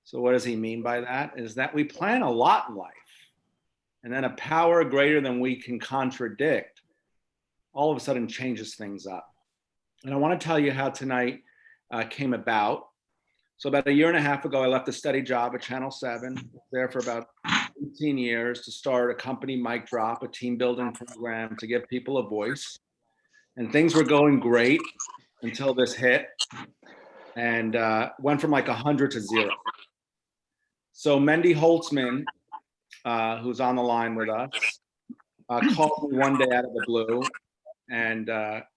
So what does he mean by that? Is that we plan a lot in life, and then a power greater than we can contradict all of a sudden changes things up. And I want to tell you how tonight came about. So about a year and a half ago, I left a steady job at Channel 7, there for about 18 years to start a company, Mic Drop, a team building program to give people a voice. And things were going great until this hit, and went from like 100 to 0. So Mendy Holtzman, who's on the line with us, called me one day out of the blue, and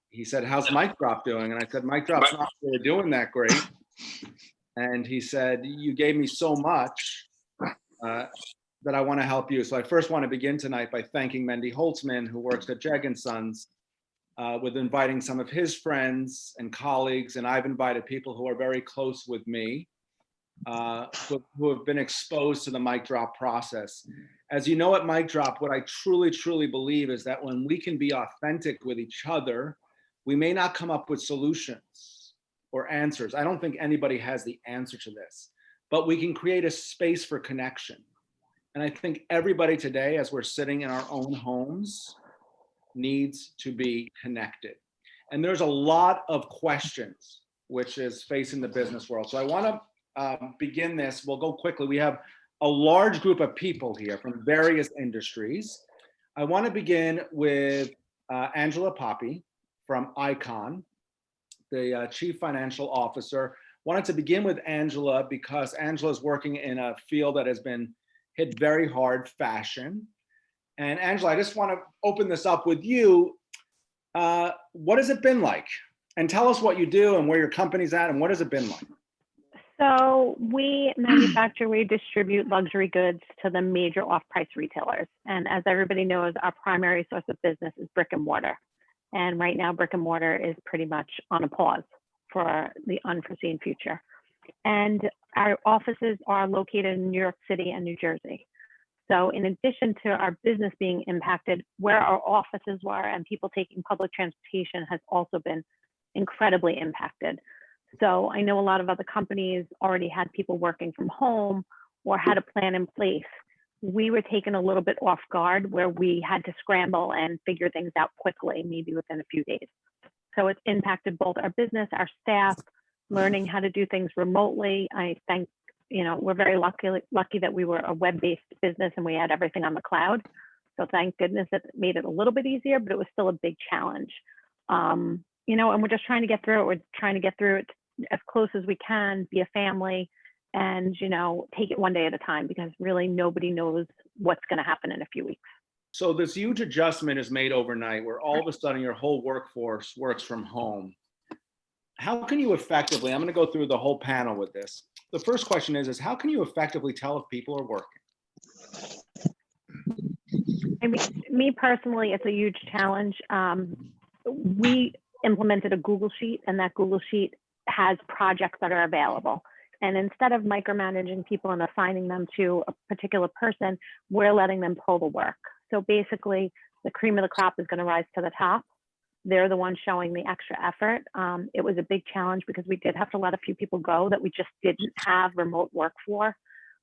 he said, "How's Mic Drop doing?" And I said, "Mic Drop's not really doing that great." And he said, "You gave me so much that I want to help you." So I first want to begin tonight by thanking Mendy Holtzman, who works at Jeg & Sons, with inviting some of his friends and colleagues, and I've invited people who are very close with me, who have been exposed to the Mic Drop process. As you know, at Mic Drop, what I truly, truly believe is that when we can be authentic with each other, we may not come up with solutions or answers. I don't think anybody has the answer to this, but we can create a space for connection. And I think everybody today, as we're sitting in our own homes, needs to be connected. And there's a lot of questions which is facing the business world. So I want to begin this. We'll go quickly. We have a large group of people here from various industries. I want to begin with Angela Poppy from Icon, the Chief Financial Officer. Wanted to begin with Angela because Angela is working in a field that has been hit very hard, fashion. And Angela, I just want to open this up with you. What has it been like? And tell us what you do and where your company's at and what has it been like? So we manufacture, we distribute luxury goods to the major off-price retailers. And as everybody knows, our primary source of business is brick and mortar. And right now, brick and mortar is pretty much on a pause for the unforeseen future. And our offices are located in New York City and New Jersey. So in addition to our business being impacted, where our offices were and people taking public transportation has also been incredibly impacted. So I know a lot of other companies already had people working from home or had a plan in place. We were taken a little bit off guard where we had to scramble and figure things out quickly, maybe within a few days. So it's impacted both our business, our staff, learning how to do things remotely. I think, we're very lucky that we were a web-based business and we had everything on the cloud. So thank goodness that it made it a little bit easier, but it was still a big challenge. And we're just trying to get through it. We're trying to get through it as close as we can, be a family, and take it one day at a time, because really nobody knows what's going to happen in a few weeks. So this huge adjustment is made overnight where all of a sudden your whole workforce works from home. How can you effectively, I'm going to go through the whole panel with this. The first question is how can you effectively tell if people are working? I mean, me personally, it's a huge challenge. We implemented a Google Sheet, and that Google Sheet has projects that are available. And instead of micromanaging people and assigning them to a particular person, we're letting them pull the work. So basically, the cream of the crop is going to rise to the top. They're the ones showing the extra effort. It was a big challenge because we did have to let a few people go that we just didn't have remote work for.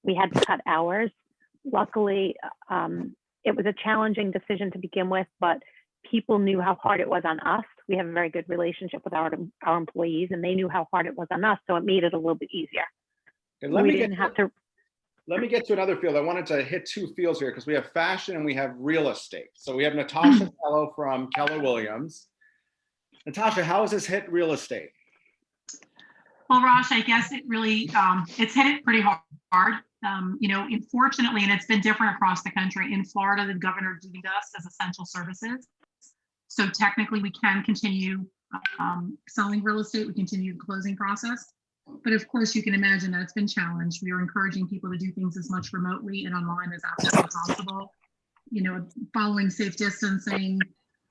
We had to cut hours. Luckily, it was a challenging decision to begin with, but people knew how hard it was on us. We have a very good relationship with our employees, and they knew how hard it was on us, so it made it a little bit easier. And let me get to another field. I wanted to hit two fields here because we have fashion and we have real estate. So we have Natasha Tello from Keller Williams. Natasha, how has this hit real estate? Well, Raj, I guess it really, it's hit it pretty hard. Unfortunately, and it's been different across the country. In Florida, the governor deemed us as essential services. So technically we can continue selling real estate. We continue the closing process. But of course, you can imagine that it's been challenged. We are encouraging people to do things as much remotely and online as absolutely possible, following safe distancing.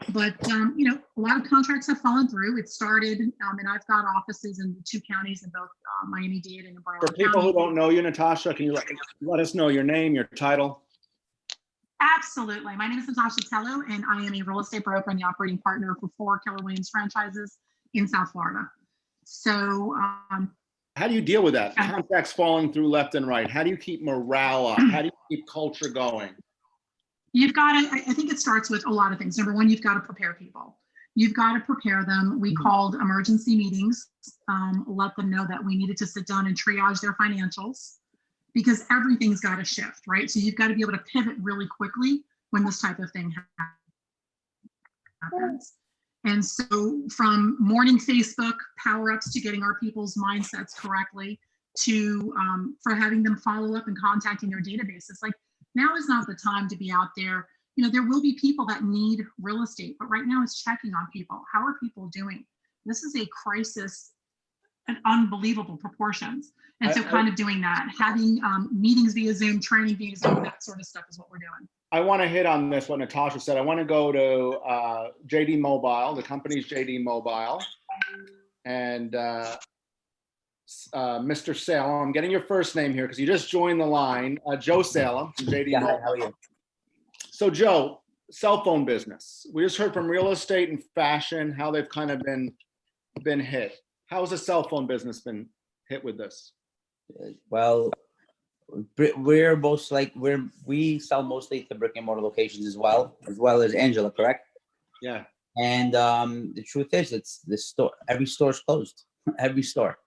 But, a lot of contracts have fallen through. It started, and I've got offices in 2 counties in both Miami-Dade and Broward County. For people who don't know you, Natasha, can you let us know your name, your title? Absolutely. My name is Natasha Tello, and I am a real estate broker and the operating partner for 4 Keller Williams franchises in South Florida. So How do you deal with that? Yeah. Contacts falling through left and right. How do you keep morale up? How do you keep culture going? You've got to, I think it starts with a lot of things. Number one, you've got to prepare people. You've got to prepare them. We called emergency meetings, let them know that we needed to sit down and triage their financials because everything's got to shift, right? So you've got to be able to pivot really quickly when this type of thing happens. And so from morning Facebook power-ups to getting our people's mindsets correctly to for having them follow up and contacting their databases, like now is not the time to be out there. You know, there will be people that need real estate, but right now it's checking on people. How are people doing? This is a crisis in unbelievable proportions. And so kind of doing that, having meetings via Zoom, training via Zoom, that sort of stuff is what we're doing. I want to hit on this, what Natasha said. I want to go to JD Mobile. The company's JD Mobile. And Mr. Salem, I'm getting your first name here because you just joined the line. Joe Salem from JD Yeah, Mobile. how are you? So Joe, cell phone business. We just heard from real estate and fashion, how they've kind of been hit. How has the cell phone business been hit with this? Well, we sell mostly to brick and mortar locations as well as Angela, correct? Yeah. And the truth is, it's the store. Every store's closed. Every store.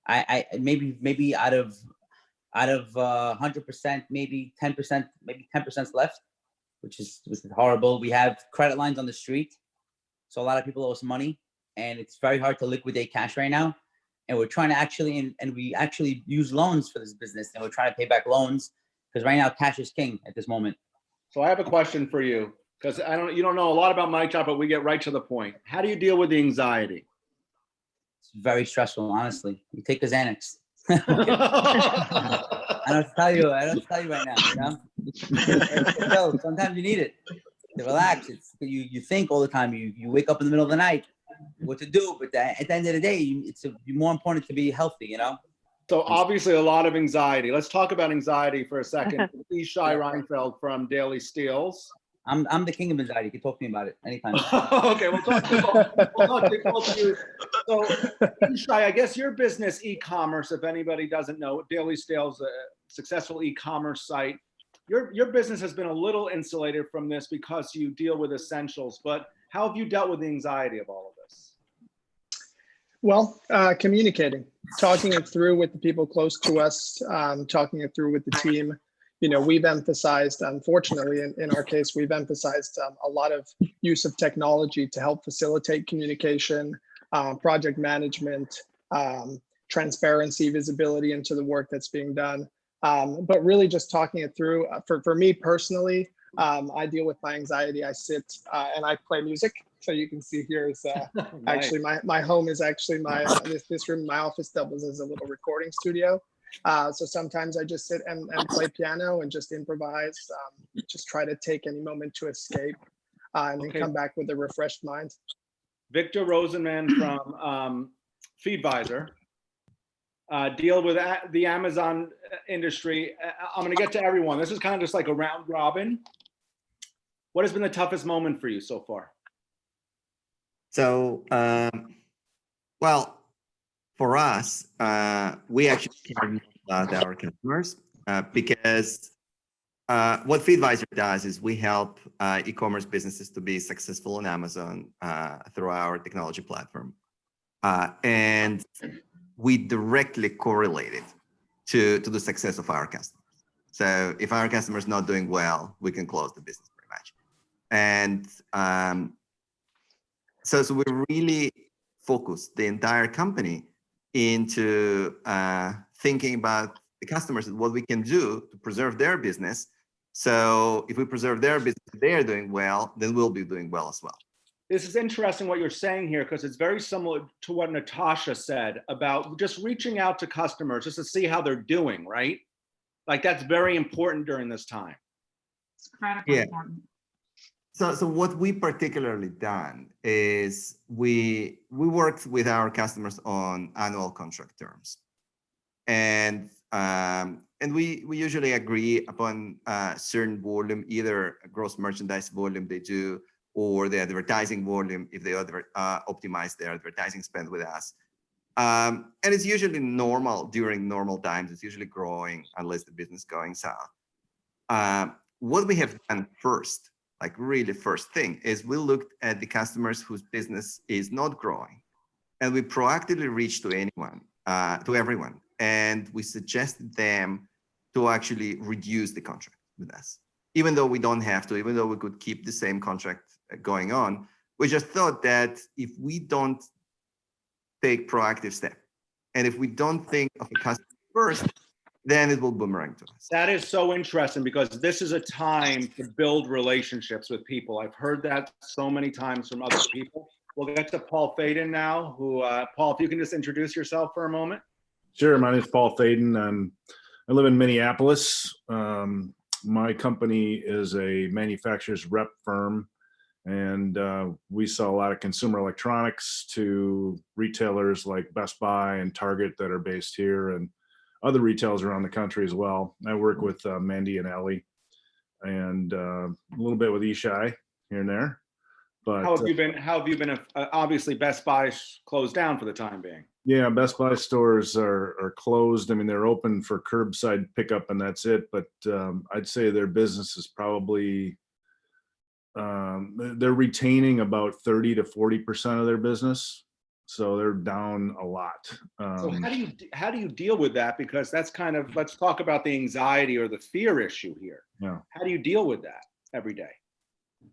I maybe out of 100%, maybe 10%, maybe 10% left, which is horrible. We have credit lines on the street, so a lot of people owe us money, and it's very hard to liquidate cash right now. And we're trying to actually, and we actually use loans for this business, and we're trying to pay back loans because right now cash is king at this moment. So I have a question for you because you don't know a lot about my job, but we get right to the point. How do you deal with the anxiety? It's very stressful, honestly. You take a Xanax. I don't tell you right now. You know, sometimes you need it to relax. It's you think all the time. You wake up in the middle of the night, what to do, but at the end of the day, it's more important to be healthy. You know. So obviously a lot of anxiety. Let's talk about anxiety for a second. Shai Reinfeld from Daily Steals. I'm the king of anxiety. You can talk to me about it anytime. Okay, we'll talk to both of you. So, Shai, I guess your business, e-commerce, if anybody doesn't know, Daily Steals, a successful e-commerce site. Your business has been a little insulated from this because you deal with essentials, but how have you dealt with the anxiety of all of this? Well, communicating, talking it through with the people close to us, talking it through with the team. You know, we've emphasized, unfortunately, in our case, we've emphasized a lot of use of technology to help facilitate communication, project management, transparency, visibility into the work that's being done. But really just talking it through. For me personally, I deal with my anxiety. I sit and I play music. So you can see here is Nice. actually my home is actually this room. My office doubles as a little recording studio. So sometimes I just sit and play piano and just improvise, just try to take any moment to escape and then come back with a refreshed mind. Victor Rosenman from Feedvisor. Deal with the Amazon industry. I'm going to get to everyone. This is kind of just like a round robin. What has been the toughest moment for you so far? So, well, for us, we actually care more about our customers because what Feedvisor does is we help e-commerce businesses to be successful on Amazon through our technology platform. And we directly correlate it to the success of our customers. So if our customer's not doing well, we can close the business pretty much. And so we really focus the entire company into thinking about the customers and what we can do to preserve their business. So if we preserve their business, they're doing well, then we'll be doing well as well. This is interesting what you're saying here because it's very similar to what Natasha said about just reaching out to customers just to see how they're doing, right? Like that's very important during this time. It's critically important. So what we particularly done is we worked with our customers on annual contract terms, and we usually agree upon a certain volume, either gross merchandise volume they do, or the advertising volume if they optimize their advertising spend with us. And it's usually normal during normal times. It's usually growing unless the business going south. What we have done first, like really first thing, is we looked at the customers whose business is not growing, and we proactively reached to everyone, and we suggested them to actually reduce the contract with us, even though we don't have to, even though we could keep the same contract going on. We just thought that if we don't take proactive step, and if we don't think of the customer first, then it will boomerang to us. That is so interesting, because this is a time to build relationships with people. I've heard that so many times from other people. We'll get to Paul Faden now, who, Paul, if you can just introduce yourself for a moment. Sure. My name is Paul Faden. I live in Minneapolis. My company is a manufacturer's rep firm, and we sell a lot of consumer electronics to retailers like Best Buy and Target that are based here, and other retailers around the country as well. I work with Mandy and Ellie, and a little bit with Ishai here and there. But How have you been? How have you been? Obviously, Best Buy's closed down for the time being. yeah, Best Buy stores are closed. I mean, they're open for curbside pickup and that's it. But I'd say their business is probably, they're retaining about 30 to 40% of their business. So they're down a lot. So how do you deal with that? Because that's kind of, let's talk about the anxiety or the fear issue here. Yeah. How do you deal with that every day?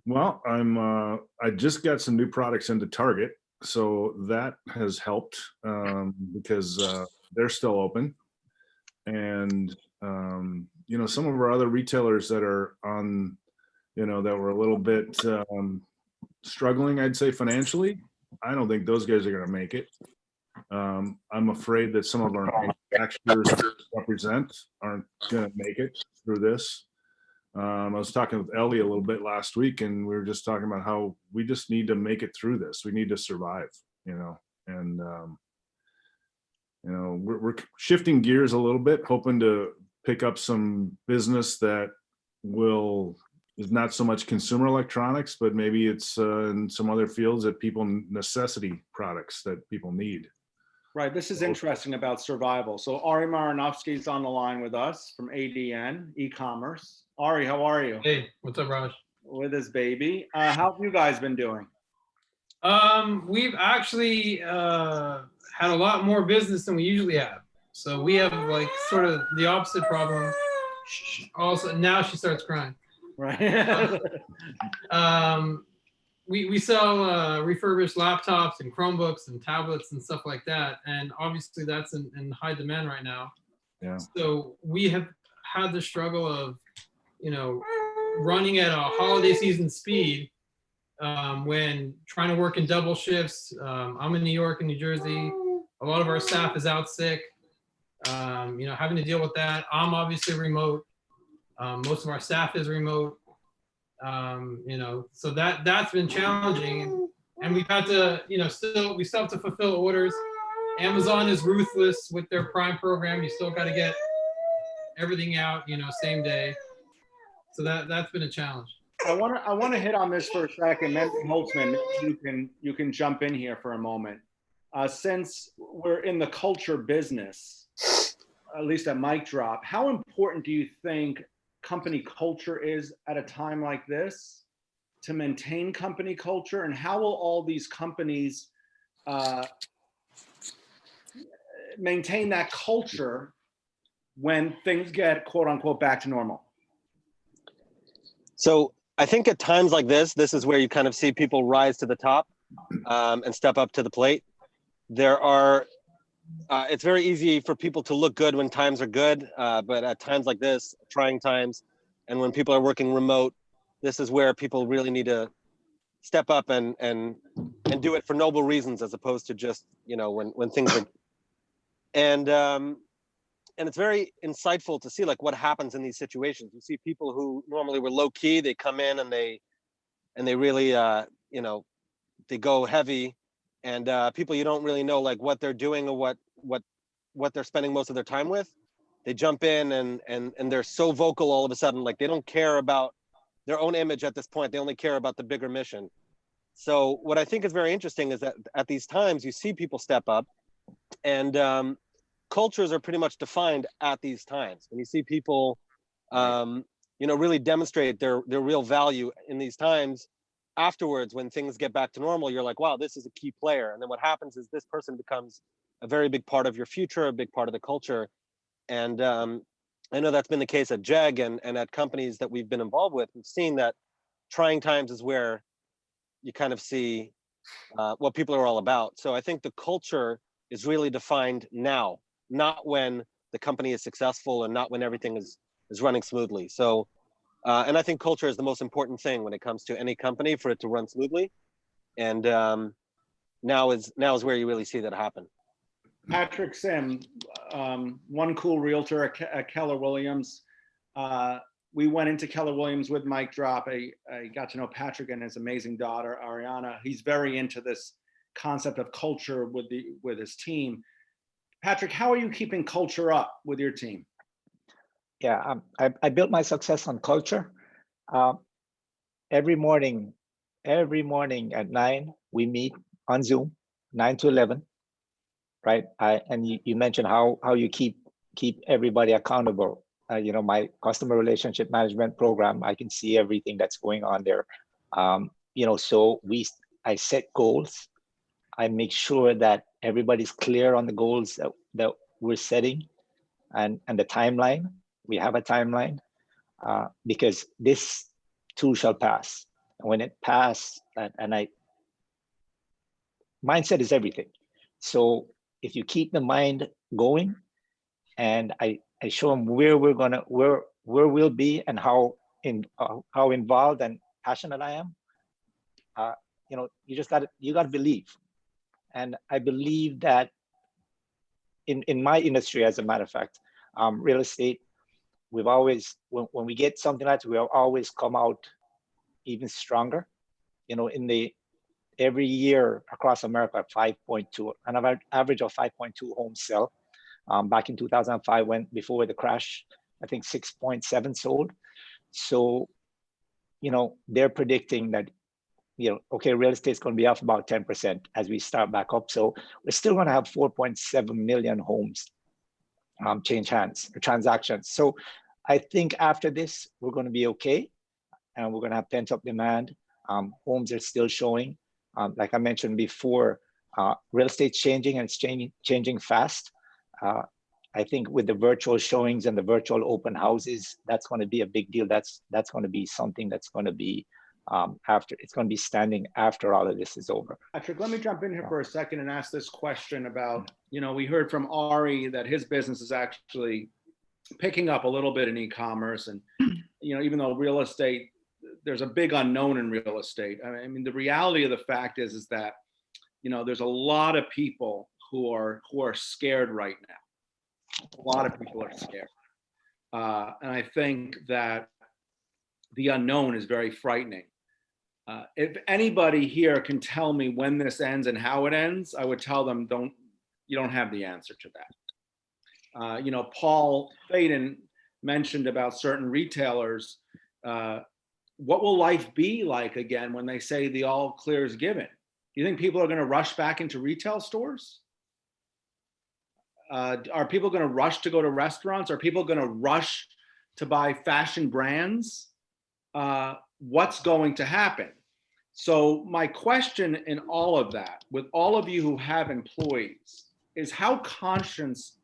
Well, I just got some new products into Target, so that has helped because they're still open. And some of our other retailers that are on, that were a little bit struggling, I'd say financially, I don't think those guys are going to make it. I'm afraid that some of our manufacturers represent aren't going to make it through this. I was talking with Ellie a little bit last week, and we were just talking about how we just need to make it through this. We need to survive, and we're shifting gears a little bit, hoping to pick up some business that is not so much consumer electronics, but maybe it's in some other fields that necessity products that people need. Right. This is interesting about survival. So Ari Marinovsky is on the line with us from ADN e-commerce. Ari, how are you? Hey, what's up, Raj? With his baby. How have you guys been doing? We've actually had a lot more business than we usually have. So we have like sort of the opposite problem. Also, now she starts crying. Right. We sell refurbished laptops and Chromebooks and tablets and stuff like that. And obviously that's in high demand right now. Yeah. So we have had the struggle of, running at a holiday season speed when trying to work in double shifts. I'm in New York and New Jersey. A lot of our staff is out sick. Having to deal with that. I'm obviously remote. Most of our staff is remote. So that's been challenging, and we've had to, we still have to fulfill orders. Amazon is ruthless with their Prime program. You still got to get everything out, same day. So that's been a challenge. I want to hit on this for a second. Then Holtzman, you can jump in here for a moment. Since we're in the culture business, at least at Mic Drop, how important do you think company culture is at a time like this to maintain company culture? And how will all these companies maintain that culture when things get quote unquote back to normal? So I think at times like this is where you kind of see people rise to the top and step up to the plate. It's very easy for people to look good when times are good, but at times like this, trying times, and when people are working remote, this is where people really need to step up and do it for noble reasons, as opposed to just, when things are. And it's very insightful to see like what happens in these situations. You see people who normally were low key, they come in and they really, they go heavy, and people you don't really know like what they're doing or what they're spending most of their time with. They jump in and they're so vocal all of a sudden, like they don't care about their own image at this point. They only care about the bigger mission. So what I think is very interesting is that at these times you see people step up And cultures are pretty much defined at these times. When you see people, really demonstrate their real value in these times, afterwards, when things get back to normal, you're like, wow, this is a key player. And then what happens is this person becomes a very big part of your future, a big part of the culture. And I know that's been the case at JEG and at companies that we've been involved with. We've seen that trying times is where you kind of see what people are all about. So I think the culture is really defined now, not when the company is successful and not when everything is running smoothly. So, and I think culture is the most important thing when it comes to any company for it to run smoothly. And now is where you really see that happen. Patrick Sim, one cool realtor at Keller Williams. We went into Keller Williams with Mike Drop. I got to know Patrick and his amazing daughter, Ariana. He's very into this concept of culture with his team. Patrick, how are you keeping culture up with your team? Yeah, I built my success on culture. Every morning at 9, we meet on Zoom, 9 to 11, right? And you mentioned how you keep everybody accountable. My customer relationship management program, I can see everything that's going on there. So I set goals. I make sure that everybody's clear on the goals that we're setting and the timeline. We have a timeline because this too shall pass. And when it passes, mindset is everything. So if you keep the mind going, and I show them where we'll be and how involved and passionate I am, you got to believe. And I believe that in my industry, as a matter of fact, real estate, we've always, when we get something like that, we'll always come out even stronger. Every year across America, 5.2, an average of 5.2 homes sell. Back in 2005, before the crash, I think 6.7 sold. So, they're predicting that, okay, real estate is going to be off about 10% as we start back up. So we're still going to have 4.7 million homes change hands or transactions. So I think after this, we're going to be okay, and we're going to have pent-up demand. Homes are still showing. Like I mentioned before, real estate's changing, and it's changing fast. I think with the virtual showings and the virtual open houses, that's going to be a big deal. That's going to be something that's going to be it's going to be standing after all of this is over. Patrick, let me jump in here for a second and ask this question about, we heard from Ari that his business is actually picking up a little bit in e-commerce. And, even though real estate, there's a big unknown in real estate. I mean, the reality of the fact is that, there's a lot of people who are scared right now. A lot of people are scared. And I think that the unknown is very frightening. If anybody here can tell me when this ends and how it ends, I would tell them, you don't have the answer to that. Paul Faden mentioned about certain retailers. What will life be like again when they say the all clear is given? Do you think people are going to rush back into retail stores? Are people going to rush to go to restaurants? Are people going to rush to buy fashion brands? What's going to happen? So my question in all of that, with all of you who have employees, is how conscious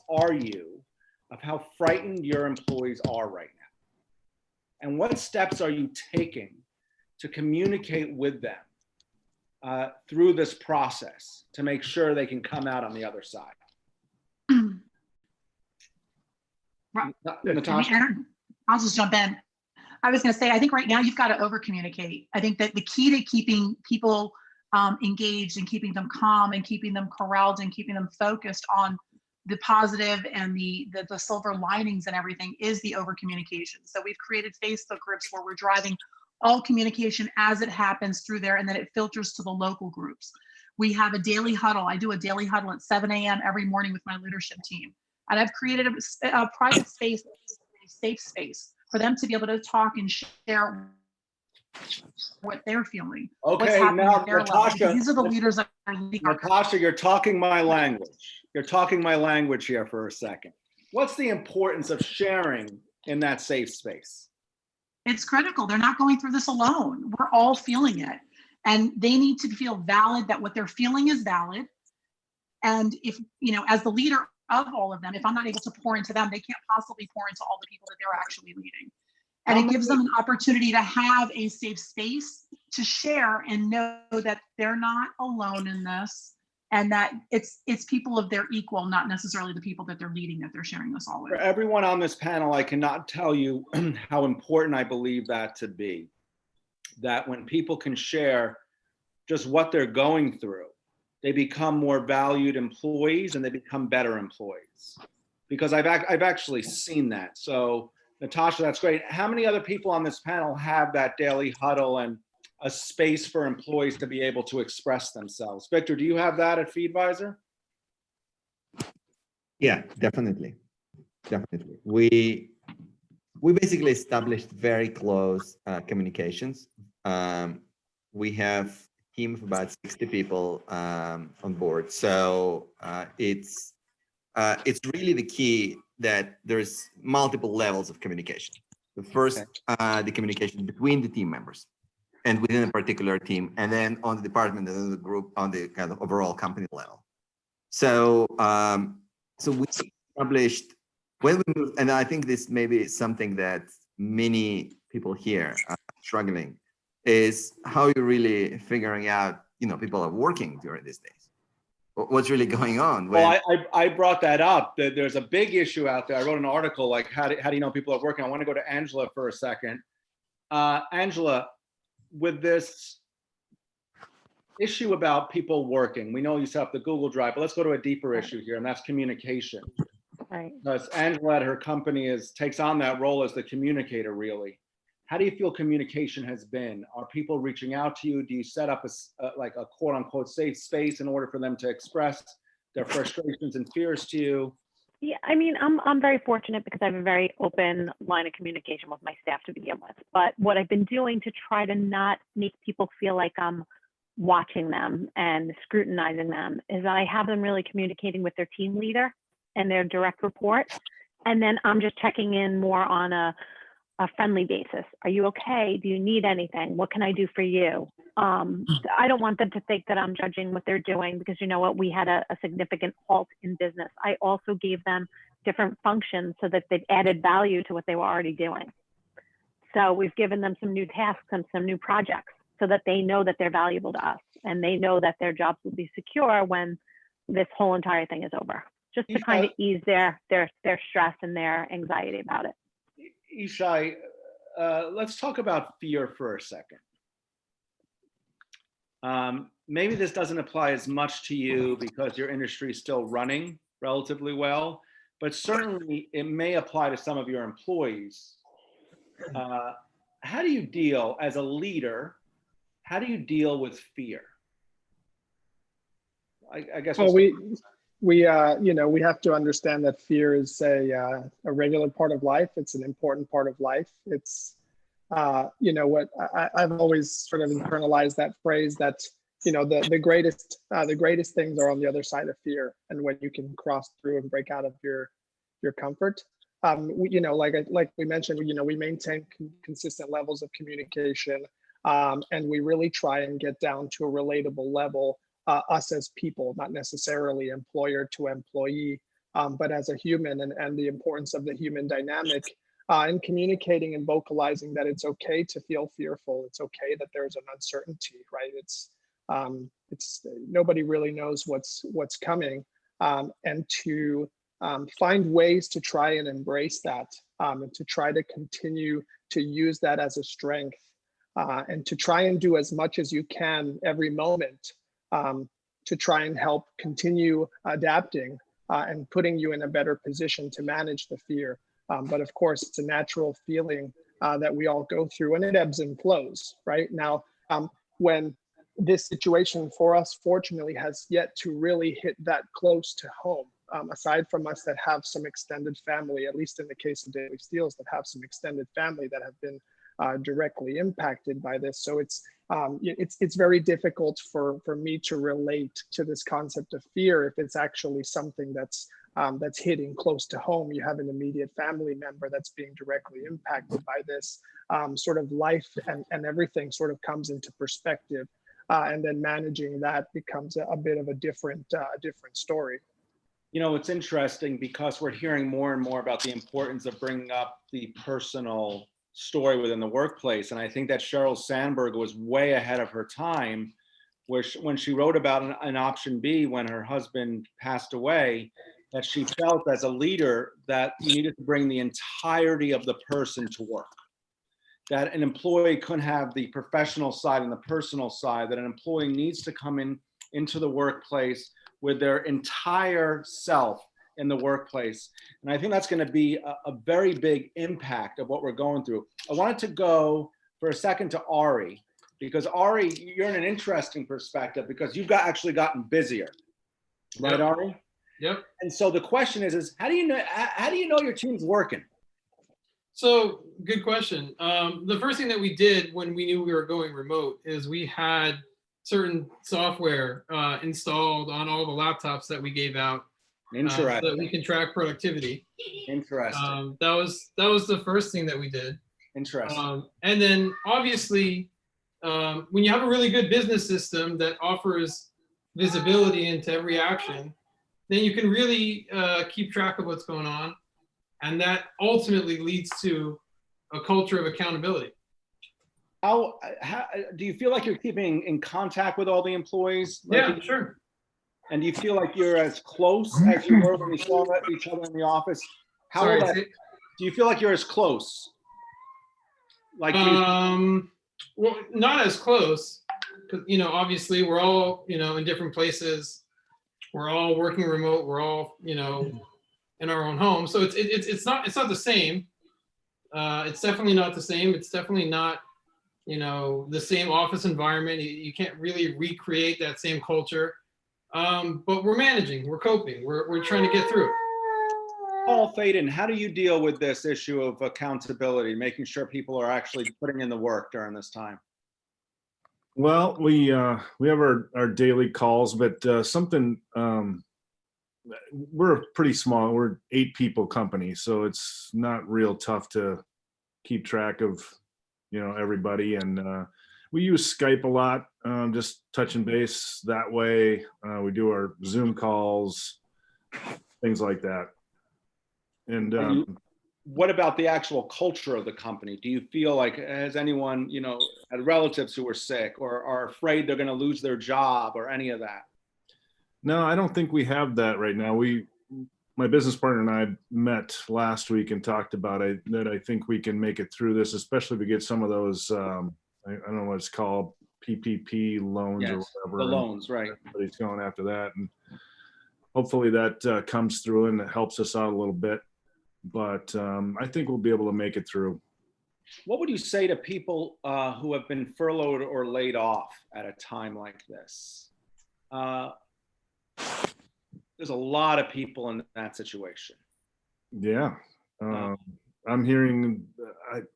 are you of how frightened your employees are right now? And what steps are you taking to communicate with them through this process to make sure they can come out on the other side? Natasha? I'll just jump in. I was going to say, I think right now you've got to over communicate. I think that the key to keeping people engaged and keeping them calm and keeping them corralled and keeping them focused on the positive and the silver linings and everything is the over communication. So we've created Facebook groups where we're driving all communication as it happens through there, and then it filters to the local groups. We have a daily huddle. I do a daily huddle at 7 a.m. every morning with my leadership team. And I've created a private space, a safe space for them to be able to talk and share what they're feeling. What's Okay, happening now at their level, because Natasha, these are the leaders that are leading our country. Natasha, you're talking my language. You're talking my language here for a second. What's the importance of sharing in that safe space? It's critical. They're not going through this alone. We're all feeling it. And they need to feel valid, that what they're feeling is valid. And if, you know, as the leader of all of them, if I'm not able to pour into them, they can't possibly pour into all the people that they're actually leading. And it gives them an opportunity to have a safe space to share and know that they're not alone in this, and that it's people of their equal, not necessarily the people that they're leading, that they're sharing this all For with. everyone on this panel, I cannot tell you how important I believe that to be. That when people can share just what they're going through, they become more valued employees and they become better employees. Because I've actually seen that. So Natasha, that's great. How many other people on this panel have that daily huddle and a space for employees to be able to express themselves? Victor, do you have that at FeedVisor? Yeah, definitely. Definitely. We basically established very close communications. We have a team of about 60 people on board. So it's really the key that there's multiple levels of communication. The first, the communication between the team members and within a particular team, and then on the department and then the group on the kind of overall company level. So, so we established when we moved, and I think this maybe is something that many people here are struggling, is how you're really figuring out, you know, people are working during these days. What's really going on? Well, I brought that up, that there's a big issue out there. I wrote an article like, how do you know people are working? I want to go to Angela for a second. Angela, with this issue about people working, we know you set up the Google Drive, but let's go to a deeper issue here, and that's communication. Right. Because Angela at her company takes on that role as the communicator, really. How do you feel communication has been? Are people reaching out to you? Do you set up like a quote unquote safe space in order for them to express their frustrations and fears to you? Yeah, I mean, I'm very fortunate because I have a very open line of communication with my staff to begin with. But what I've been doing to try to not make people feel like I'm watching them and scrutinizing them is that I have them really communicating with their team leader and their direct report. And then I'm just checking in more on a friendly basis. Are you okay? Do you need anything? What can I do for you? I don't want them to think that I'm judging what they're doing, because you know what, we had a significant halt in business. I also gave them different functions so that they've added value to what they were already doing. So we've given them some new tasks and some new projects so that they know that they're valuable to us, and they know that their jobs will be secure when this whole entire thing is over, just to kind of ease their stress and their anxiety about it. Ishai, let's talk about fear for a second. Maybe this doesn't apply as much to you because your industry is still running relatively well, but certainly it may apply to some of your employees. How do you deal as a leader? How do you deal with fear? I guess. Well, we have to understand that fear is a regular part of life. It's an important part of life. It's, I've always sort of internalized that phrase that, the greatest things are on the other side of fear. And when you can cross through and break out of your comfort, like we mentioned, we maintain consistent levels of communication, and we really try and get down to a relatable level. Us as people, not necessarily employer to employee, but as a human, and the importance of the human dynamic, and communicating and vocalizing that it's okay to feel fearful. It's okay that there's an uncertainty, right? It's nobody really knows what's coming, and to find ways to try and embrace that, and to try to continue to use that as a strength, and to try and do as much as you can every moment, to try and help continue adapting, and putting you in a better position to manage the fear. But of course, it's a natural feeling that we all go through, and it ebbs and flows, right? Now, when this situation for us, fortunately, has yet to really hit that close to home, aside from us that have some extended family, at least in the case of Daily Steels, that have some extended family that have been directly impacted by this. So it's very difficult for me to relate to this concept of fear if it's actually something that's hitting close to home. You have an immediate family member that's being directly impacted by this. Sort of life and everything sort of comes into perspective, and then managing that becomes a bit of a different story. You know, it's interesting because we're hearing more and more about the importance of bringing up the personal story within the workplace. And I think that Sheryl Sandberg was way ahead of her time, when she wrote about an option B when her husband passed away, that she felt as a leader that you needed to bring the entirety of the person to work. That an employee couldn't have the professional side and the personal side, that an employee needs to come into the workplace with their entire self in the workplace. And I think that's going to be a very big impact of what we're going through. I wanted to go for a second to Ari, because Ari, you're in an interesting perspective because you've actually gotten busier, right, Yep. Ari? Yep. And so the question is how do you know your team's working? So good question. The first thing that we did when we knew we were going remote is we had certain software installed on all the laptops that we gave out, so that we can track productivity. Interesting. That was the first thing that we did. Interesting. And then obviously, when you have a really good business system that offers visibility into every action, then you can really keep track of what's going on. And that ultimately leads to a culture of accountability. How do you feel like you're keeping in contact with all the employees? Yeah, sure. And do you feel like you're as close as you were when you saw each other in the office? Do you feel like you're as close? Like well, not as close, because obviously we're all in different places. We're all working remote. We're all in our own home. So it's not the same. It's definitely not the same. It's definitely not the same office environment. You can't really recreate that same culture. But we're managing. We're coping. We're trying to get through it. Paul Faden, how do you deal with this issue of accountability, making sure people are actually putting in the work during this time? Well, we have our daily calls, but we're pretty small. We're 8 people company, so it's not real tough to keep track of everybody. And we use Skype a lot, just touching base that way. We do our Zoom calls, things like that. And what about the actual culture of the company? Do you feel like, has anyone, had relatives who were sick or are afraid they're going to lose their job or any of that? No, I don't think we have that right now. My business partner and I met last week and talked about it, that I think we can make it through this, especially if we get some of those, I don't know what it's called, PPP loans or whatever. The loans, right. Everybody's going after that. And hopefully that comes through and it helps us out a little bit. But I think we'll be able to make it through. What would you say to people who have been furloughed or laid off at a time like this? There's a lot of people in that situation. Yeah. I'm hearing,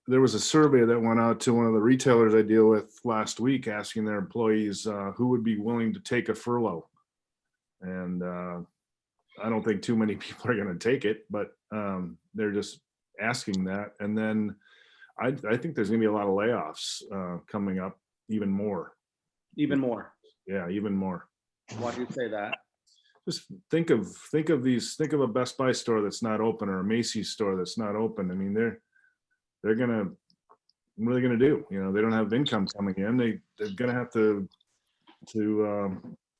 there was a survey that went out to one of the retailers I deal with last week, asking their employees who would be willing to take a furlough. And I don't think too many people are going to take it, but they're just asking that. And then I think there's going to be a lot of layoffs coming up, even more. Even more? Yeah, even more. Why do you say that? Just think of a Best Buy store that's not open, or a Macy's store that's not open. I mean, they're gonna, what are they gonna do? They don't have income coming in. They're gonna have to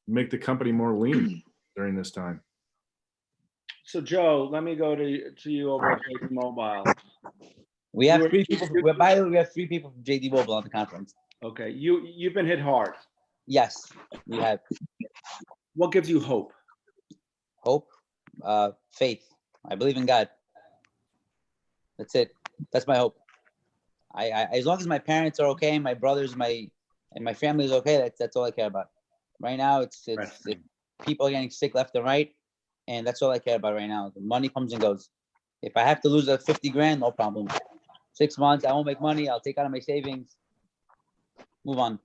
make the company more lean during this time. So Joe, let me go to you over at JD Mobile. We have 3 people. By the way, we have 3 people from JD Mobile on the conference. Okay, you've been hit hard. Yes, we have. What gives you hope? Hope, faith. I believe in God. That's it. That's my hope. I as long as my parents are okay, my brothers, my family is okay, that's all I care about. Right now, it's people are getting sick left and right, and that's all I care about right now. The money comes and goes. If I have to lose 50 grand, no problem. 6 months, I won't make money. I'll take out of my savings. Move on.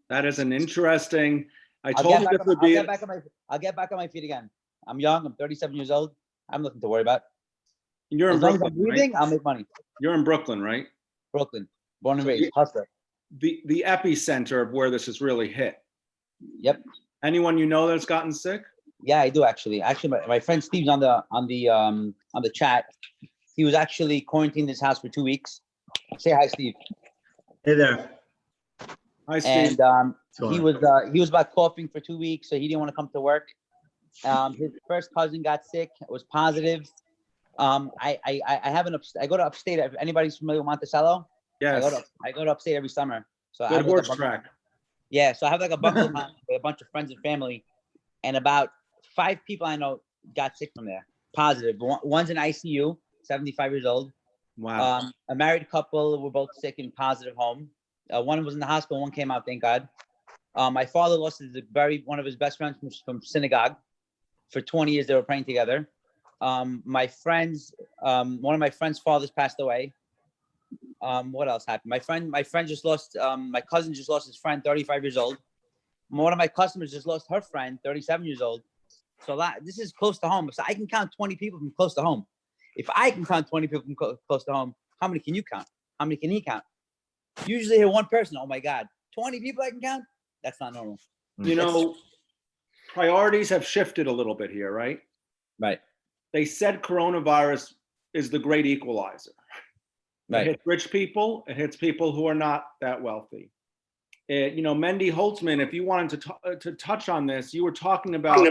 That is an interesting. I I'll told get you back this on, would I'll be. get back on my, I'll get back on my feet again. I'm young. I'm 37 years old. I'm nothing to worry about. You're in As long as Brooklyn, I'm breathing, right? I'll make money. You're in Brooklyn, right? Brooklyn, born and So raised, hustler. The epicenter of where this has really hit. Yep. Anyone you know that's gotten sick? Yeah, I do actually. Actually, my friend Steve's on the chat. He was actually quarantined in his house for 2 weeks. Say hi, Steve. Hey there. Hi, Steve. And he was about coughing for 2 weeks, so he didn't want to come to work. His first cousin got sick. It was positive. I go to upstate. If anybody's familiar with Monticello, Yes. I go to upstate every summer. So I Good have like horse a bungalow. track. Yeah, so I have like a bungalow house with a bunch of friends and family, and about 5 people I know got sick from there. Positive. One's in ICU, 75 years old. Wow. A married couple were both sick in positive home. One was in the hospital, one came out, thank God. My father lost one of his best friends from synagogue. For 20 years, they were praying together. My friends, one of my friends' fathers passed away. What else happened? My friend just lost, my cousin just lost his friend, 35 years old. One of my customers just lost her friend, 37 years old. So this is close to home. So I can count 20 people from close to home. If I can count 20 people from close to home, how many can you count? How many can he count? Usually hear one person, oh my God, 20 people I can count? That's not normal. You know, priorities have shifted a little bit here, right? Right. They said coronavirus is the great equalizer. Right. It hits rich people. It hits people who are not that wealthy. Mendy Holtzman, if you wanted to touch on this, you were talking about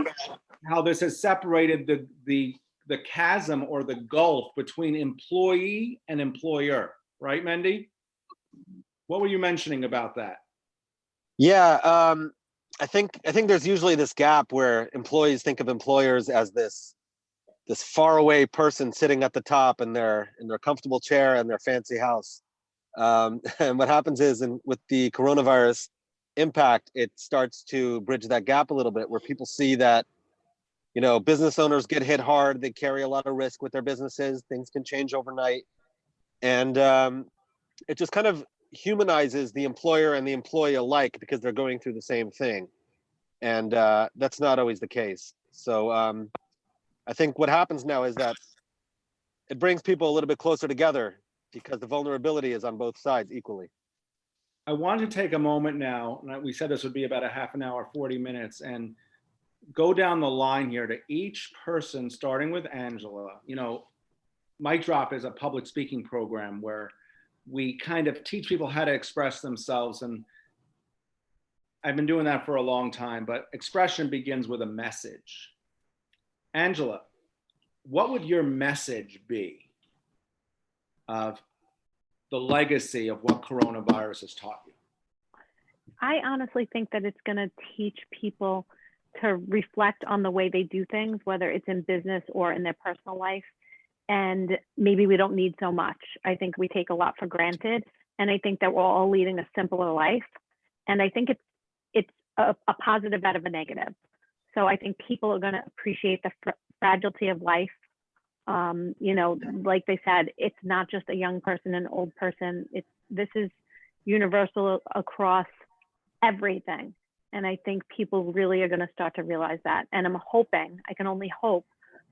how this has separated the chasm or the gulf between employee and employer, right, Mendy? What were you mentioning about that? Yeah, I think there's usually this gap where employees think of employers as this faraway person sitting at the top in their comfortable chair and their fancy house. And what happens is, with the coronavirus impact, it starts to bridge that gap a little bit, where people see that, business owners get hit hard. They carry a lot of risk with their businesses. Things can change overnight. And it just kind of humanizes the employer and the employee alike, because they're going through the same thing. And that's not always the case. So I think what happens now is that it brings people a little bit closer together, because the vulnerability is on both sides equally. I want to take a moment now, and we said this would be about a half an hour, 40 minutes, and go down the line here to each person, starting with Angela. Mic Drop is a public speaking program where we kind of teach people how to express themselves. And I've been doing that for a long time, but expression begins with a message. Angela, what would your message be of the legacy of what coronavirus has taught you? I honestly think that it's going to teach people to reflect on the way they do things, whether it's in business or in their personal life. And maybe we don't need so much. I think we take a lot for granted. And I think that we're all leading a simpler life. And I think it's a positive out of a negative. So I think people are going to appreciate the fragility of life. Like they said, it's not just a young person, an old person. This is universal across everything. And I think people really are going to start to realize that. And I can only hope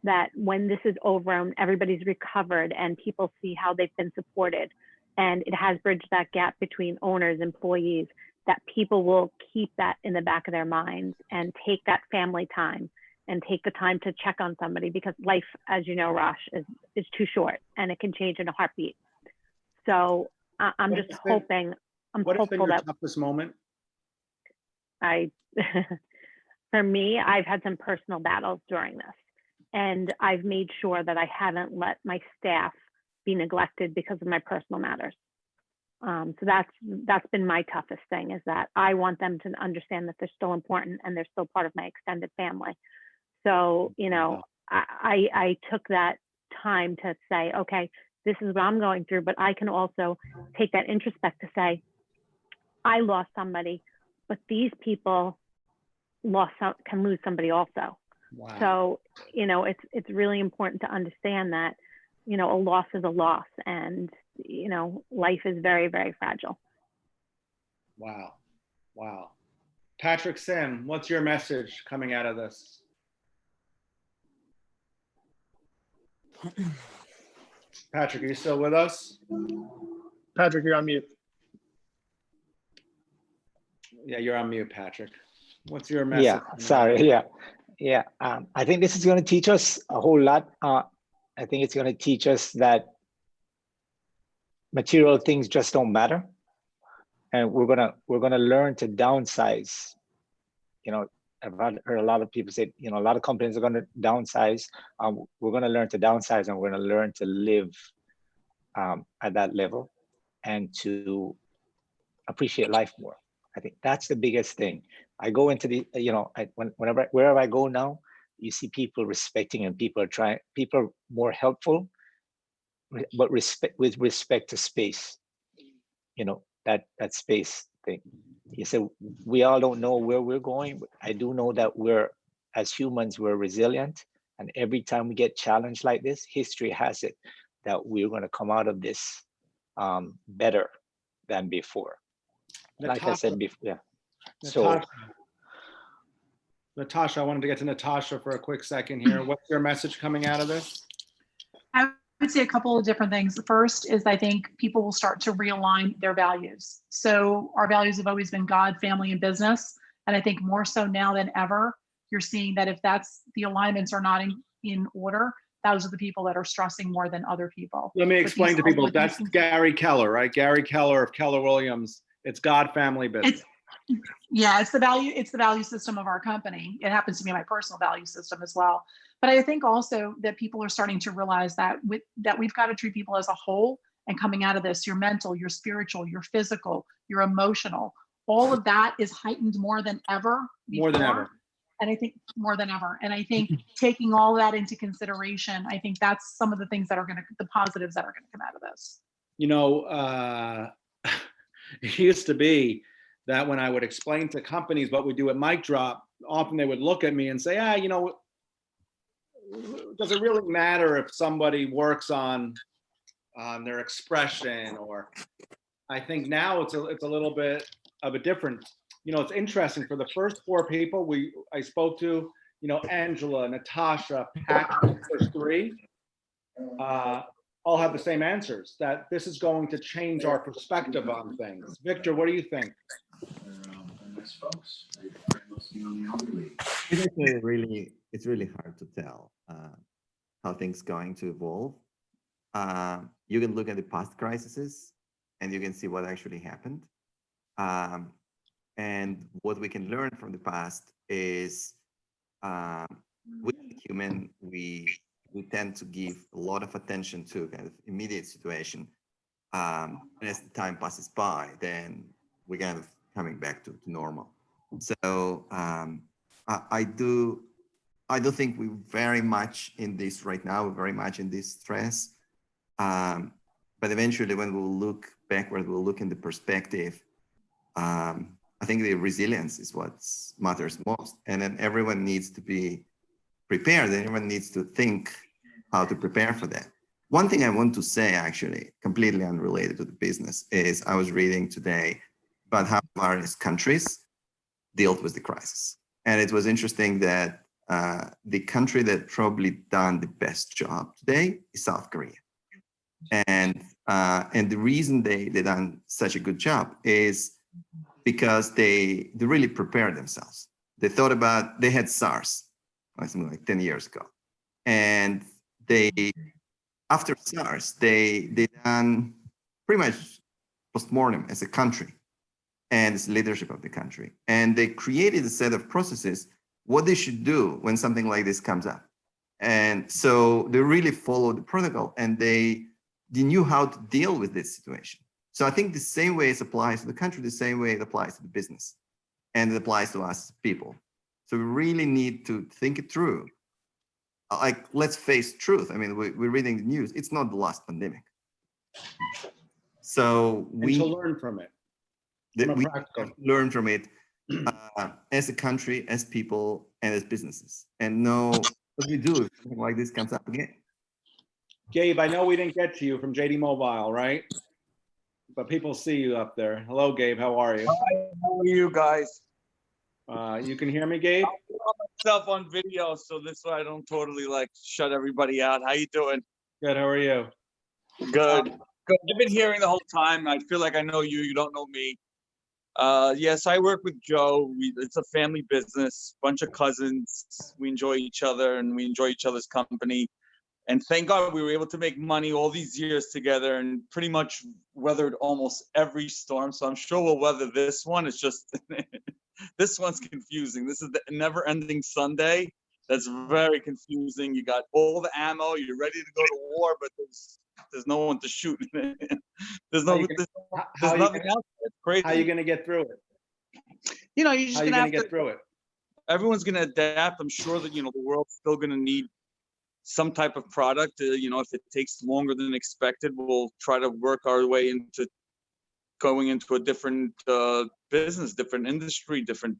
that when this is over and everybody's recovered and people see how they've been supported, and it has bridged that gap between owners, employees, that people will keep that in the back of their minds and take that family time and take the time to check on somebody, because life, as you know, Rosh, is too short and it can change in a heartbeat. So I'm just hoping, What has been hopeful your that toughest moment? for me, I've had some personal battles during this, and I've made sure that I haven't let my staff be neglected because of my personal matters. So that's been my toughest thing, is that I want them to understand that they're still important and they're still part of my extended family. So, I took that time to say, okay, this is what I'm going through, but I can also take that introspect to say, I lost somebody, but these people can lose somebody also. Wow. So, it's really important to understand that, a loss is a loss, and life is very, very fragile. Wow. Wow. Patrick Sim, what's your message coming out of this? Patrick, are you still with us? Patrick, you're on mute. Yeah, you're on mute, Patrick. What's your message? Yeah, sorry. Yeah. I think this is going to teach us a whole lot. I think it's going to teach us that material things just don't matter, and we're gonna learn to downsize. I've heard a lot of people say, a lot of companies are going to downsize. We're going to learn to downsize, and we're going to learn to live at that level and to appreciate life more. I think that's the biggest thing. I go into the, wherever I go now, you see people respecting, and people are more helpful, but with respect to space, that space thing. You said we all don't know where we're going, but I do know that as humans, we're resilient. And every time we get challenged like this, history has it that we're going to come out of this better than before. Like I said before, yeah. So Natasha, I wanted to get to Natasha for a quick second here. What's your message coming out of this? I would say a couple of different things. The first is I think people will start to realign their values. So our values have always been God, family, and business. And I think more so now than ever, you're seeing that if the alignments are not in order, those are the people that are stressing more than other people. Let me explain to people, that's Gary Keller, right? Gary Keller of Keller Williams. It's God, family, business. It's the value system of our company. It happens to be my personal value system as well. But I think also that people are starting to realize that we've got to treat people as a whole, and coming out of this, your mental, your spiritual, your physical, your emotional, all of that is heightened more than ever before. More than ever. And I think more than ever. And I think taking all that into consideration, I think that's some of the things that are the positives that are going to come out of this. It used to be that when I would explain to companies what we do at Mic Drop, often they would look at me and say, does it really matter if somebody works on their expression? Or I think now it's a little bit of a different, it's interesting. For the first four people I spoke to, Angela, Natasha, Pat, the first three, all have the same answers, that this is going to change our perspective on things. Victor, what do you think? It's really hard to tell how things going to evolve. You can look at the past crises and you can see what actually happened. And what we can learn from the past is with human, we tend to give a lot of attention to kind of immediate situation. And as the time passes by, then we're kind of coming back to normal. So I do think we're very much in this right now. We're very much in this stress. But eventually, when we'll look backward, we'll look in the perspective. I think the resilience is what matters most. And then everyone needs to be prepared. Everyone needs to think how to prepare for that. One thing I want to say, actually, completely unrelated to the business, is I was reading today about how various countries dealt with the crisis. And it was interesting that the country that probably done the best job today is South Korea. And the reason they done such a good job is because they really prepared themselves. They thought about, they had SARS, something like 10 years ago. And after SARS, they done pretty much postmortem as a country and as leadership of the country. And they created a set of processes, what they should do when something like this comes up. And so they really followed the protocol, and they knew how to deal with this situation. So I think the same way it applies to the country, the same way it applies to the business, and it applies to us people. So we really need to think it through. Like, let's face truth. I mean, we're reading the news. It's not the last pandemic. So we to learn from it. We learn from it as a country, as people, and as businesses, and know what we do if something like this comes up again. Gabe, I know we didn't get to you from JD Mobile, right? But people see you up there. Hello, Gabe. How are you? Hi, how are you guys? You can hear me, Gabe? I put myself on video, so this way I don't totally like shut everybody out. How you doing? Good. How are you? Good. Good. I've been hearing the whole time. I feel like I know you. You don't know me. Yes, I work with Joe. It's a family business, bunch of cousins. We enjoy each other and we enjoy each other's company. And thank God we were able to make money all these years together and pretty much weathered almost every storm. So I'm sure we'll weather this one. It's just, this one's confusing. This is the never ending Sunday. That's very confusing. You got all the ammo, you're ready to go to war, but there's no one to shoot. There's nothing else. It's crazy. How are you going to get through it? You know, you're just going to have to get through it. Everyone's going to adapt. I'm sure that, you know, the world's still going to need some type of product. You know, if it takes longer than expected, we'll try to work our way into going into a different business, different industry, different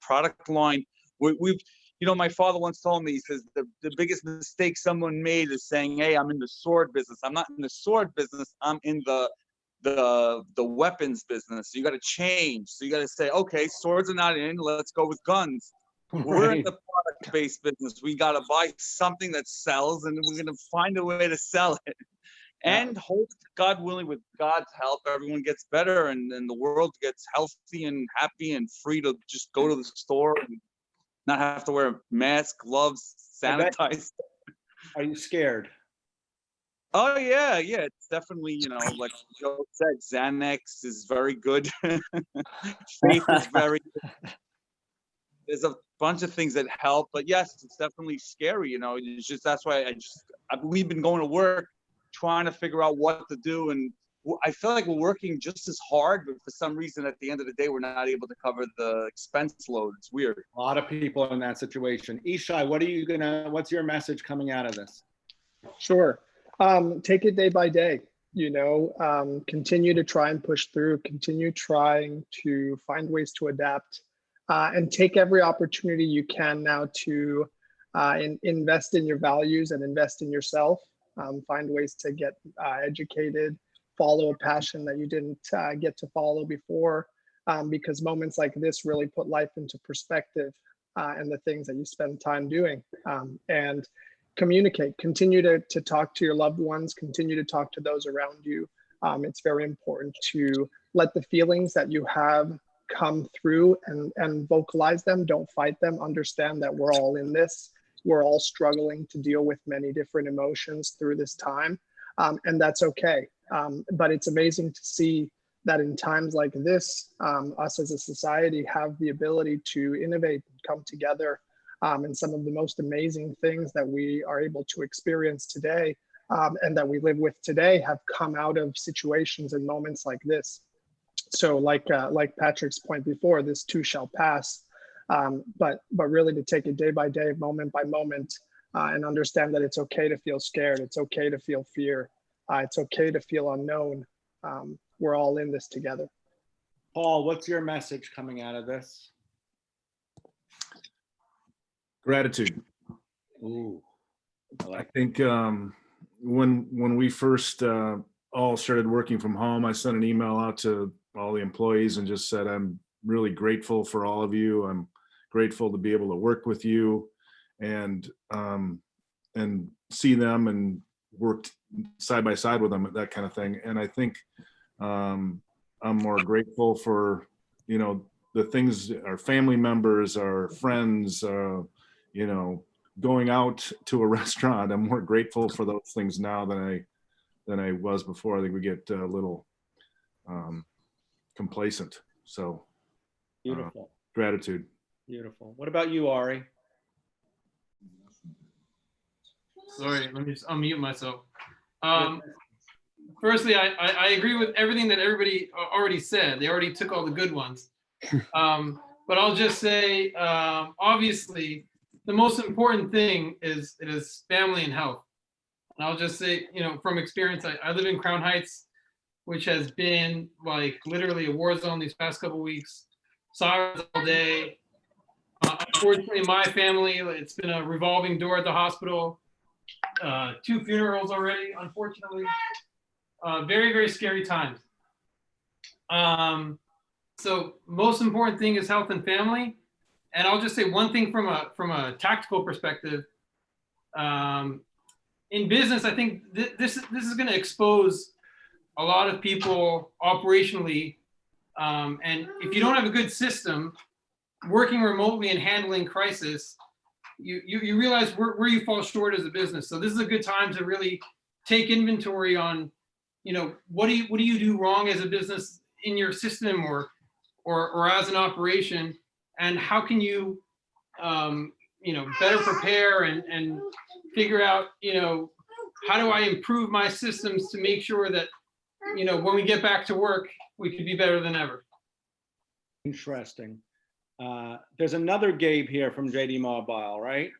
product line. We've, you know, my father once told me, he says, the biggest mistake someone made is saying, hey, I'm in the sword business. I'm not in the sword business. I'm in the weapons business. So you got to change. So you got to say, okay, swords are not in, let's go with guns. Right. We're in the product-based business. We got to buy something that sells, and we're going to find a way to sell it. And hope, God willing, with God's help, everyone gets better and the world gets healthy and happy and free to just go to the store and not have to wear a mask, gloves, sanitize. Are you scared? Oh, yeah. It's definitely, you know, like Joe said, Xanax is very good. Faith is very good. There's a bunch of things that help, but yes, it's definitely scary. You know, it's just, that's why we've been going to work trying to figure out what to do. And I feel like we're working just as hard, but for some reason at the end of the day, we're not able to cover the expense load. It's weird. A lot of people are in that situation. Ishai, what's your message coming out of this? Sure. Take it day by day, you know, continue to try and push through, continue trying to find ways to adapt. And take every opportunity you can now to invest in your values and invest in yourself. Find ways to get educated, follow a passion that you didn't get to follow before, because moments like this really put life into perspective and the things that you spend time doing. And communicate, continue to talk to your loved ones, continue to talk to those around you. It's very important to let the feelings that you have come through and vocalize them. Don't fight them. Understand that we're all in this. We're all struggling to deal with many different emotions through this time, and that's okay. But it's amazing to see that in times like this, us as a society have the ability to innovate and come together. And some of the most amazing things that we are able to experience today and that we live with today have come out of situations and moments like this. So like Patrick's point before, this too shall pass, but really to take it day by day, moment by moment, and understand that it's okay to feel scared. It's okay to feel fear. It's okay to feel unknown. We're all in this together. Paul, what's your message coming out of this? Gratitude. Ooh, I think when we first all started working from home, I sent an email out to all the employees and just said, I'm really grateful for all of you. I'm grateful to be able to work with you and see them and work side by side with them, that kind of thing. And I think I'm more grateful for, you know, the things, our family members, our friends, you know, going out to a restaurant. I'm more grateful for those things now than I was before. I think we get a little complacent. So beautiful. Gratitude. Beautiful. What about you, Ari? Sorry, let me just unmute myself. Firstly, I agree with everything that everybody already said. They already took all the good ones. But I'll just say, obviously, the most important thing is family and health. And I'll just say, you know, from experience, I live in Crown Heights, which has been like literally a war zone these past couple of weeks. Sirens all day. Unfortunately, my family, it's been a revolving door at the hospital. 2 funerals already, unfortunately. Very, very scary times. So most important thing is health and family. And I'll just say one thing from a tactical perspective. In business, I think this is going to expose a lot of people operationally. And if you don't have a good system, working remotely and handling crisis, you realize where you fall short as a business. So this is a good time to really take inventory on, what do you do wrong as a business in your system or as an operation, and how can you better prepare and figure out, how do I improve my systems to make sure that, when we get back to work, we could be better than ever. Interesting. There's another Gabe here from JD Mobile, right?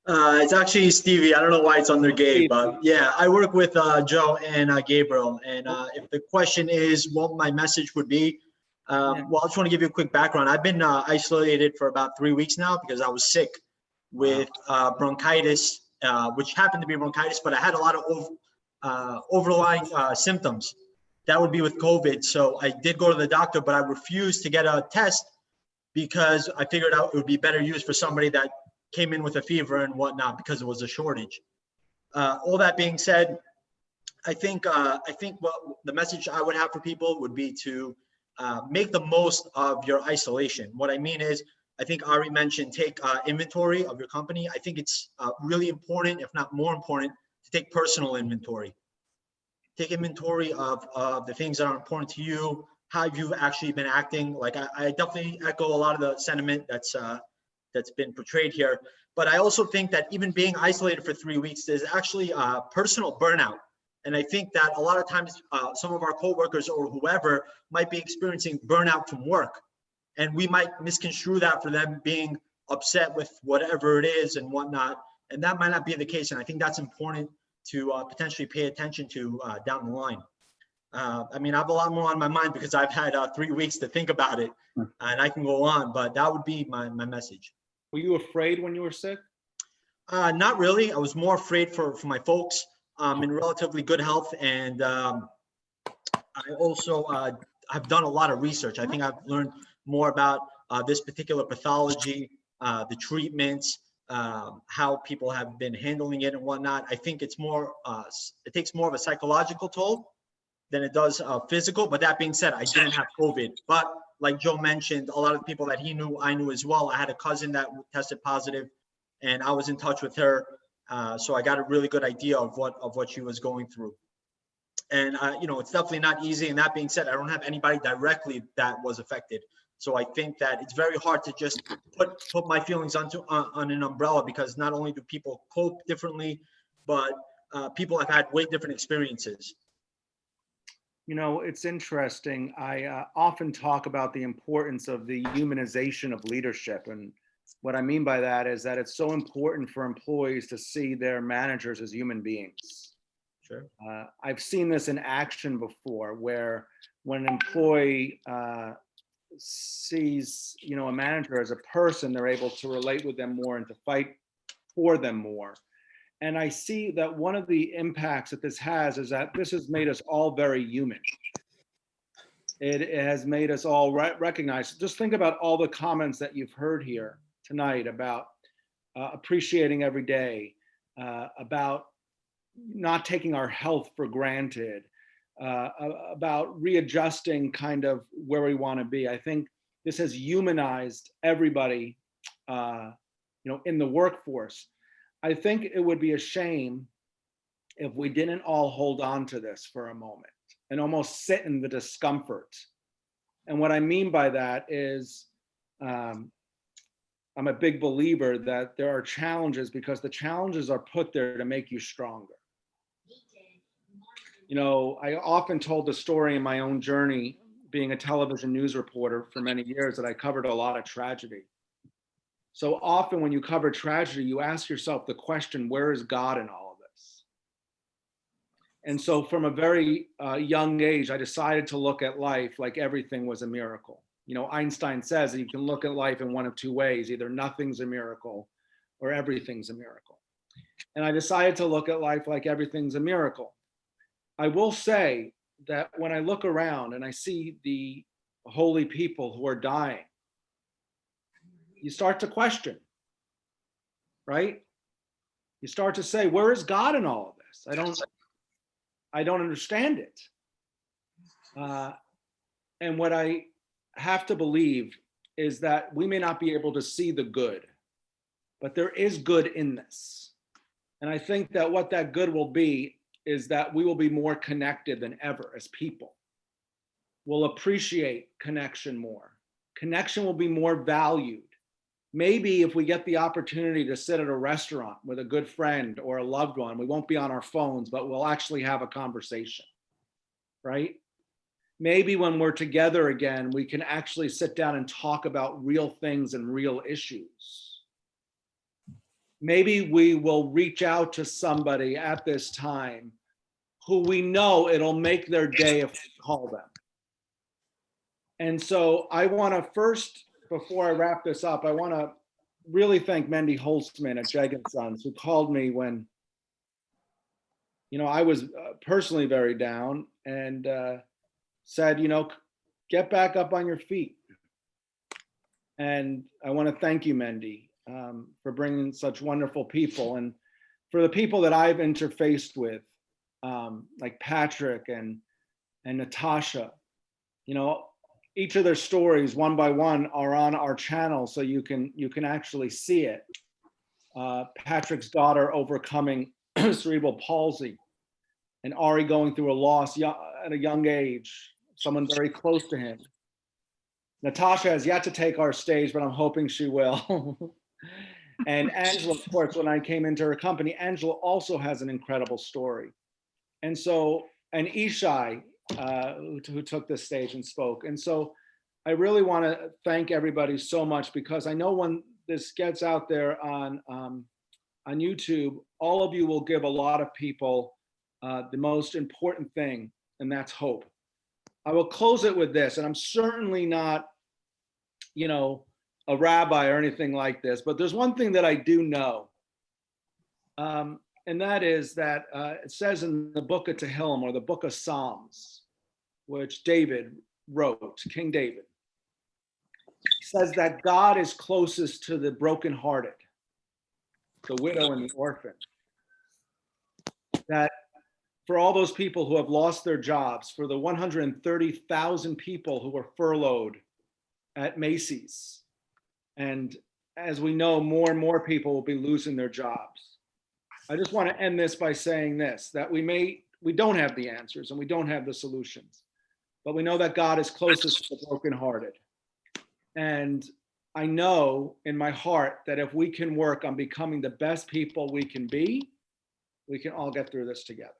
It's actually Stevie. I don't know why it's under Gabe, but yeah, I work with Joe and Gabriel. And if the question is what my message would be, well, I just want to give you a quick background. I've been isolated for about 3 weeks now because I was sick with bronchitis, which happened to be bronchitis, but I had a lot of overlying symptoms. That would be with COVID. So I did go to the doctor, but I refused to get a test because I figured out it would be better used for somebody that came in with a fever and whatnot because it was a shortage. All that being said, I think what the message I would have for people would be to make the most of your isolation. What I mean is, I think Ari mentioned take inventory of your company. I think it's really important, if not more important, to take personal inventory. Take inventory of the things that are important to you, how you've actually been acting. Like I definitely echo a lot of the sentiment that's been portrayed here. But I also think that even being isolated for 3 weeks, there's actually personal burnout. And I think that a lot of times some of our coworkers or whoever might be experiencing burnout from work. And we might misconstrue that for them being upset with whatever it is and whatnot. And that might not be the case. And I think that's important to potentially pay attention to down the line. I mean, I have a lot more on my mind because I've had 3 weeks to think about it, and I can go on, but that would be my message. Were you afraid when you were sick? Not really. I was more afraid for my folks. In relatively good health, and I also have done a lot of research. I think I've learned more about this particular pathology, the treatments, how people have been handling it and whatnot. I think it's more, it takes more of a psychological toll than it does physical. But that being said, I didn't have COVID. But like Joe mentioned, a lot of the people that he knew, I knew as well. I had a cousin that tested positive, and I was in touch with her. So I got a really good idea of what she was going through. And it's definitely not easy. And that being said, I don't have anybody directly that was affected. So I think that it's very hard to just put my feelings on an umbrella, because not only do people cope differently, but people have had way different experiences. It's interesting. I often talk about the importance of the humanization of leadership. And what I mean by that is that it's so important for employees to see their managers as human beings. Sure. I've seen this in action before, where when an employee sees, a manager as a person, they're able to relate with them more and to fight for them more. And I see that one of the impacts that this has is that this has made us all very human. It has made us all recognize. Just think about all the comments that you've heard here tonight about appreciating every day, about not taking our health for granted, about readjusting kind of where we want to be. I think this has humanized everybody, in the workforce. I think it would be a shame if we didn't all hold on to this for a moment and almost sit in the discomfort. And what I mean by that is, I'm a big believer that there are challenges because the challenges are put there to make you stronger. I often told the story in my own journey, being a television news reporter for many years, that I covered a lot of tragedy. So often when you cover tragedy, you ask yourself the question, where is God in all of this? And so from a very young age, I decided to look at life like everything was a miracle. Einstein says that you can look at life in one of two ways: either nothing's a miracle or everything's a miracle. And I decided to look at life like everything's a miracle. I will say that when I look around and I see the holy people who are dying, you start to question, right? You start to say, where is God in all of this? I don't understand it. And what I have to believe is that we may not be able to see the good, but there is good in this. And I think that what that good will be is that we will be more connected than ever as people. We'll appreciate connection more. Connection will be more valued. Maybe if we get the opportunity to sit at a restaurant with a good friend or a loved one, we won't be on our phones, but we'll actually have a conversation, right? Maybe when we're together again, we can actually sit down and talk about real things and real issues. Maybe we will reach out to somebody at this time who we know it'll make their day if we call them. And so I want to first, before I wrap this up, I want to really thank Mendy Holtzman at Jag & Sons, who called me when, I was personally very down, and said, get back up on your feet. And I want to thank you, Mendy, for bringing such wonderful people. And for the people that I've interfaced with, like Patrick and Natasha, each of their stories one by one are on our channel, so you can actually see it. Patrick's daughter overcoming cerebral palsy, and Ari going through a loss at a young age, someone very close to him. Natasha has yet to take our stage, but I'm hoping she will. And Angela, of course, when I came into her company, Angela also has an incredible story. And so, and Ishai, who took this stage and spoke. And so I really want to thank everybody so much, because I know when this gets out there on YouTube, all of you will give a lot of people the most important thing, and that's hope. I will close it with this, and I'm certainly not, a rabbi or anything like this, but there's one thing that I do know. And that is that it says in the book of Tehillim, or the book of Psalms, which David wrote, King David, says that God is closest to the brokenhearted, the widow and the orphan. That for all those people who have lost their jobs, for the 130,000 people who were furloughed at Macy's, and as we know, more and more people will be losing their jobs. I just want to end this by saying this, that we don't have the answers and we don't have the solutions, but we know that God is closest to the brokenhearted. And I know in my heart that if we can work on becoming the best people we can be, we can all get through this together.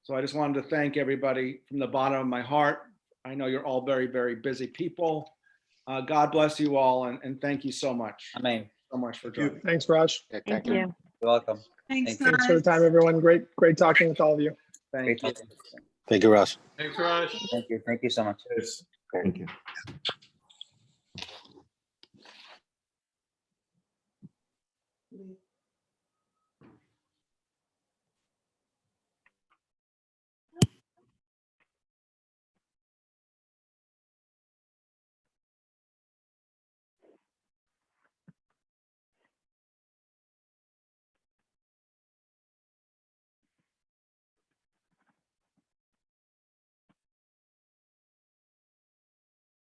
So I just wanted to thank everybody from the bottom of my heart. I know you're all very, very busy people. God bless you all, and thank you so much. Amen. So much for joining. Thanks, Raj. Thank you. You're welcome. Thanks, Thanks for the guys. time, everyone. Great talking with all of you. Thank Great you. talking. Thank you, Ross. Thanks, Raj. Thank you. Thank you so much. Yes. Thank you.